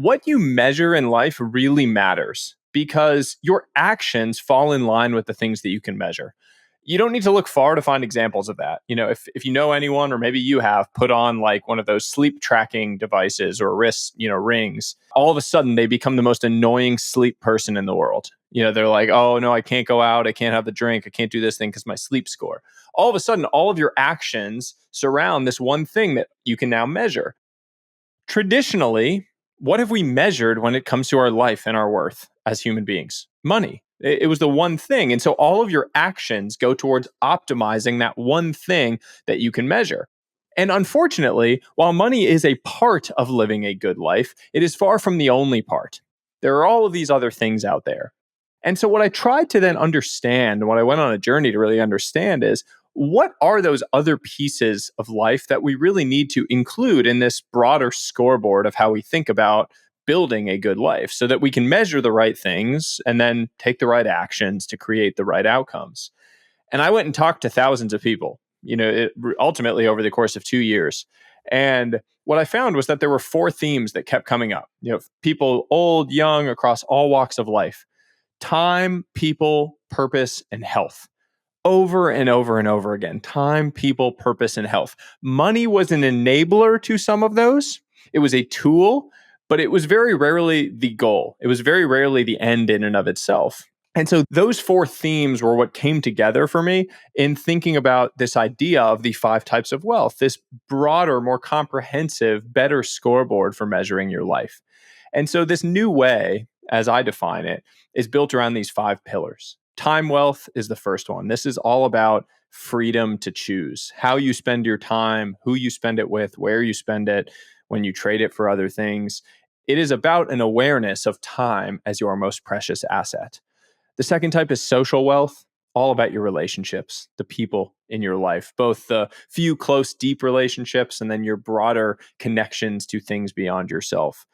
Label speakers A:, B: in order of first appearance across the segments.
A: What you measure in life really matters because your actions fall in line with the things that you can measure. You don't need to look far to find examples of that. If you know anyone, or maybe you have put on like one of those sleep tracking devices or wrist, rings, all of a sudden they become the most annoying sleep person in the world. They're like, oh no, I can't go out. I can't have the drink. I can't do this thing because my sleep score. All of a sudden, all of your actions surround this one thing that you can now measure. Traditionally, what have we measured when it comes to our life and our worth as human beings? Money. It was the one thing. And so all of your actions go towards optimizing that one thing that you can measure. And unfortunately, while money is a part of living a good life, it is far from the only part. There are all of these other things out there. And so what I tried to then understand, what I went on a journey to really understand is, what are those other pieces of life that we really need to include in this broader scoreboard of how we think about building a good life so that we can measure the right things and then take the right actions to create the right outcomes? And I went and talked to thousands of people, ultimately over the course of 2 years. And what I found was that there were 4 themes that kept coming up. People old, young, across all walks of life: time, people, purpose, and health. Over and over and over again: time, people, purpose, and health. Money was an enabler to some of those. It was a tool, but it was very rarely the goal. It was very rarely the end in and of itself. And so those 4 themes were what came together for me in thinking about this idea of the 5 types of wealth, this broader, more comprehensive, better scoreboard for measuring your life. And so this new way, as I define it, is built around these 5 pillars. Time wealth is the first one. This is all about freedom to choose how you spend your time, who you spend it with, where you spend it, when you trade it for other things. It is about an awareness of time as your most precious asset. The second type is social wealth, all about your relationships, the people in your life, both the few close, deep relationships and then your broader connections to things beyond yourself.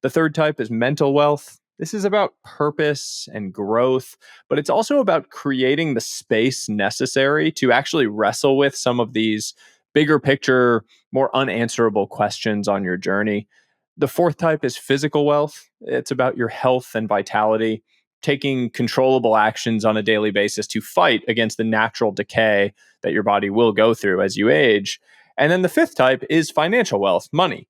A: The third type is mental wealth. This is about purpose and growth, but it's also about creating the space necessary to actually wrestle with some of these bigger picture, more unanswerable questions on your journey. The fourth type is physical wealth. It's about your health and vitality, taking controllable actions on a daily basis to fight against the natural decay that your body will go through as you age. And then the fifth type is financial wealth, money,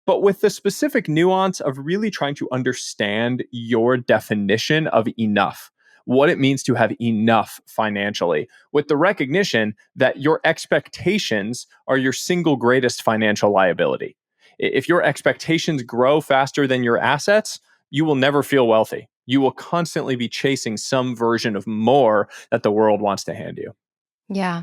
A: but with the specific nuance of really trying to understand your definition of enough, what it means to have enough financially, with the recognition that your expectations are your single greatest financial liability. If your expectations grow faster than your assets, you will never feel wealthy. You will constantly be chasing some version of more that the world wants to hand you.
B: Yeah,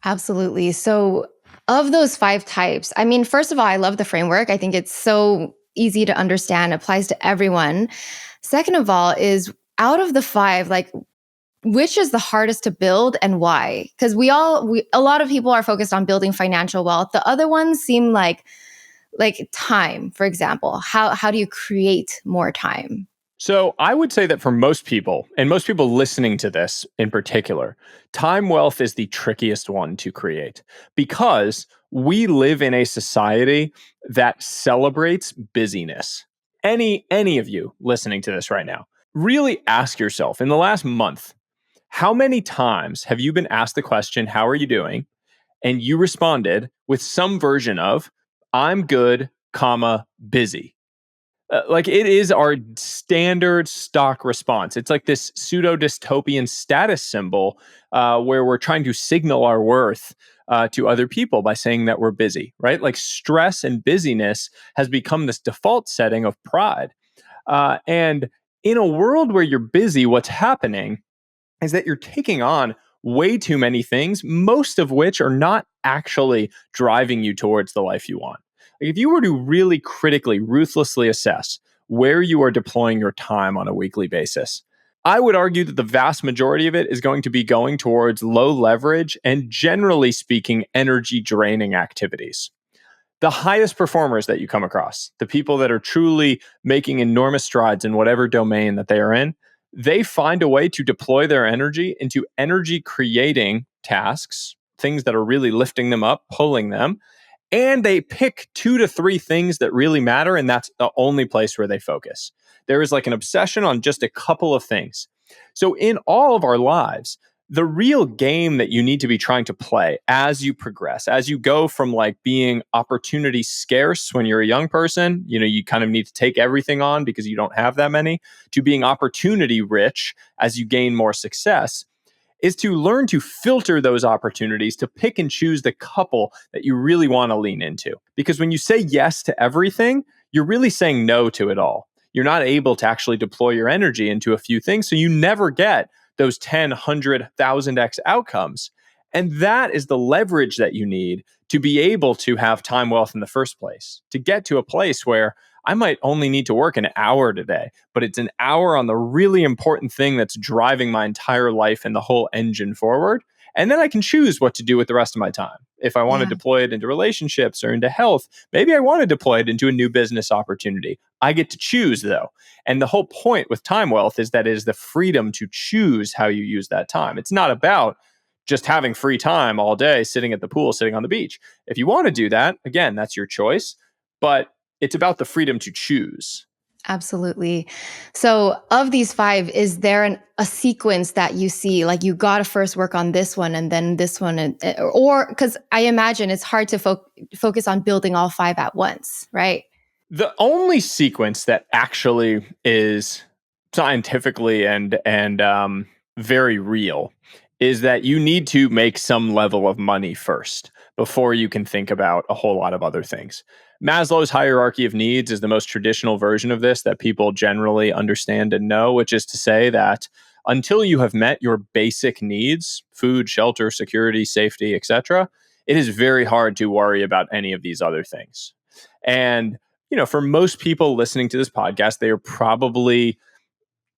B: absolutely. So, of those 5 types, I mean, first of all, I love the framework. I think it's so easy to understand, applies to everyone. Second of all, is out of the 5, like, which is the hardest to build and why? Because a lot of people are focused on building financial wealth. The other ones seem like time, for example. How do you create more time?
A: So I would say that for most people, and most people listening to this in particular, time wealth is the trickiest one to create because we live in a society that celebrates busyness. Any of you listening to this right now, really ask yourself in the last month, how many times have you been asked the question, how are you doing? And you responded with some version of, I'm good, comma, busy. Like it is our standard stock response. It's like this pseudo dystopian status symbol where we're trying to signal our worth to other people by saying that we're busy, right? Like stress and busyness has become this default setting of pride. And in a world where you're busy, what's happening is that you're taking on way too many things, most of which are not actually driving you towards the life you want. Like if you were to really critically, ruthlessly assess where you are deploying your time on a weekly basis, I would argue that the vast majority of it is going to be going towards low leverage and, generally speaking, energy draining activities. The highest performers that you come across, the people that are truly making enormous strides in whatever domain that they are in, they find a way to deploy their energy into energy creating tasks, things that are really lifting them up, pulling them, And they pick 2 to 3 things that really matter, and that's the only place where they focus. There is like an obsession on just a couple of things. So in all of our lives, the real game that you need to be trying to play as you progress, as you go from like being opportunity scarce when you're a young person, you kind of need to take everything on because you don't have that many, to being opportunity rich as you gain more success, is to learn to filter those opportunities, to pick and choose the couple that you really want to lean into. Because when you say yes to everything, you're really saying no to it all. You're not able to actually deploy your energy into a few things, so you never get those 10, 100, 1000x outcomes. And that is the leverage that you need to be able to have time wealth in the first place, to get to a place where I might only need to work an hour today, but it's an hour on the really important thing that's driving my entire life and the whole engine forward. And then I can choose what to do with the rest of my time. If I want to deploy it into relationships or into health, maybe I want to deploy it into a new business opportunity. I get to choose though. And the whole point with time wealth is that it is the freedom to choose how you use that time. It's not about just having free time all day, sitting at the pool, sitting on the beach. If you want to do that, again, that's your choice. But it's about the freedom to choose.
B: Absolutely. So, of these five, is there a sequence that you see, like you got to first work on this one and then this one, or because I imagine it's hard to focus on building all five at once, right?
A: The only sequence that actually is scientifically and very real is that you need to make some level of money first before you can think about a whole lot of other things. Maslow's hierarchy of needs is the most traditional version of this that people generally understand and know, which is to say that until you have met your basic needs, food, shelter, security, safety, etc., it is very hard to worry about any of these other things. And for most people listening to this podcast, they are probably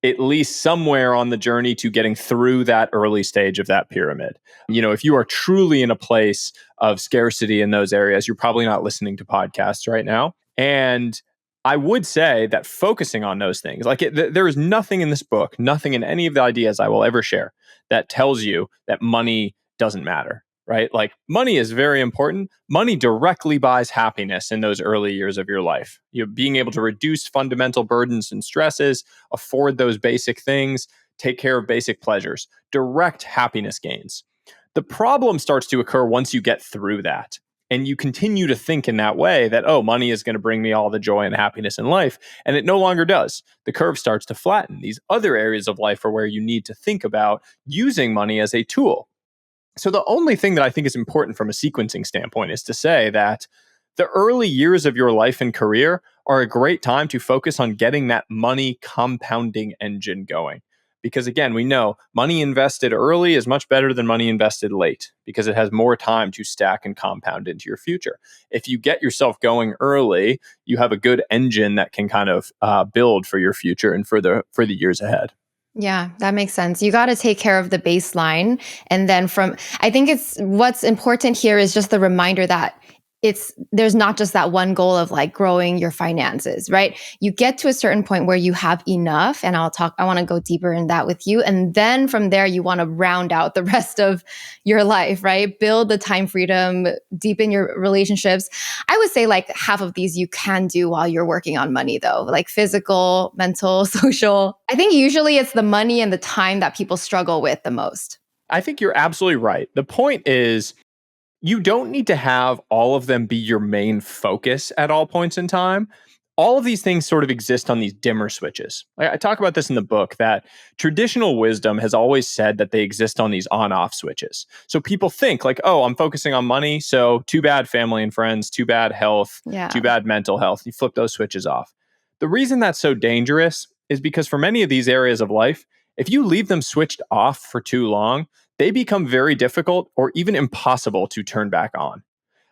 A: at least somewhere on the journey to getting through that early stage of that pyramid. If you are truly in a place of scarcity in those areas, you're probably not listening to podcasts right now. And I would say that focusing on those things, there is nothing in this book, nothing in any of the ideas I will ever share that tells you that money doesn't matter. Right? Like money is very important. Money directly buys happiness in those early years of your life. Being able to reduce fundamental burdens and stresses, afford those basic things, take care of basic pleasures, direct happiness gains. The problem starts to occur once you get through that. And you continue to think in that way that, oh, money is going to bring me all the joy and happiness in life. And it no longer does. The curve starts to flatten. These other areas of life are where you need to think about using money as a tool. So the only thing that I think is important from a sequencing standpoint is to say that the early years of your life and career are a great time to focus on getting that money compounding engine going. Because again, we know money invested early is much better than money invested late because it has more time to stack and compound into your future. If you get yourself going early, you have a good engine that can kind of build for your future and for the years ahead.
B: Yeah, that makes sense. You got to take care of the baseline. And then I think what's important here is just the reminder that there's not just that one goal of like growing your finances, right? You get to a certain point where you have enough, and I want to go deeper in that with you. And then from there, you want to round out the rest of your life, right? Build the time freedom, deepen your relationships. I would say like half of these you can do while you're working on money though, like physical, mental, social. I think usually it's the money and the time that people struggle with the most.
A: I think you're absolutely right. The point is, you don't need to have all of them be your main focus at all points in time. All of these things sort of exist on these dimmer switches. I talk about this in the book that traditional wisdom has always said that they exist on these on-off switches. So people think like, oh, I'm focusing on money, so too bad family and friends, too bad health, too bad mental health. You flip those switches off. The reason that's so dangerous is because for many of these areas of life, if you leave them switched off for too long, they become very difficult or even impossible to turn back on.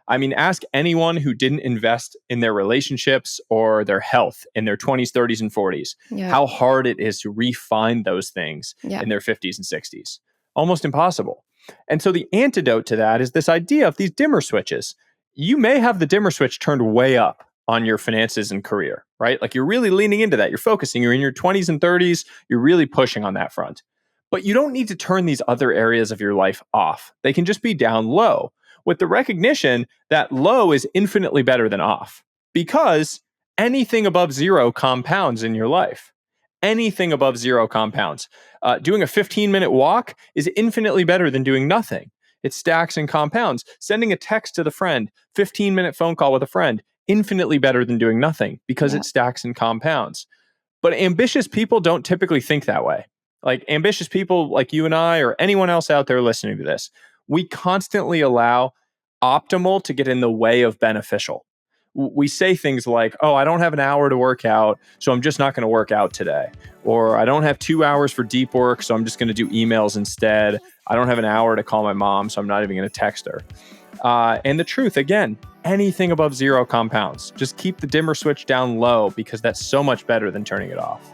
A: I mean, ask anyone who didn't invest in their relationships or their health in their 20s, 30s, and 40s, how hard it is to refine those things in their 50s and 60s. Almost impossible. And so the antidote to that is this idea of these dimmer switches. You may have the dimmer switch turned way up on your finances and career, right? Like you're really leaning into that. You're focusing. You're in your 20s and 30s. You're really pushing on that front. But you don't need to turn these other areas of your life off. They can just be down low. with the recognition that low is infinitely better than off, because anything above zero compounds in your life. Anything above zero compounds. Doing a 15-minute walk is infinitely better than doing nothing. It stacks and compounds. Sending a text to the friend, 15-minute phone call with a friend, infinitely better than doing nothing because it stacks and compounds. But ambitious people don't typically think that way. Like ambitious people like you and I or anyone else out there listening to this, we constantly allow optimal to get in the way of beneficial. We say things like, oh, I don't have an hour to work out, so I'm just not going to work out today. Or I don't have 2 hours for deep work, so I'm just going to do emails instead. I don't have an hour to call my mom, so I'm not even going to text her. And the truth, again, anything above zero compounds. Just keep the dimmer switch down low because that's so much better than turning it off.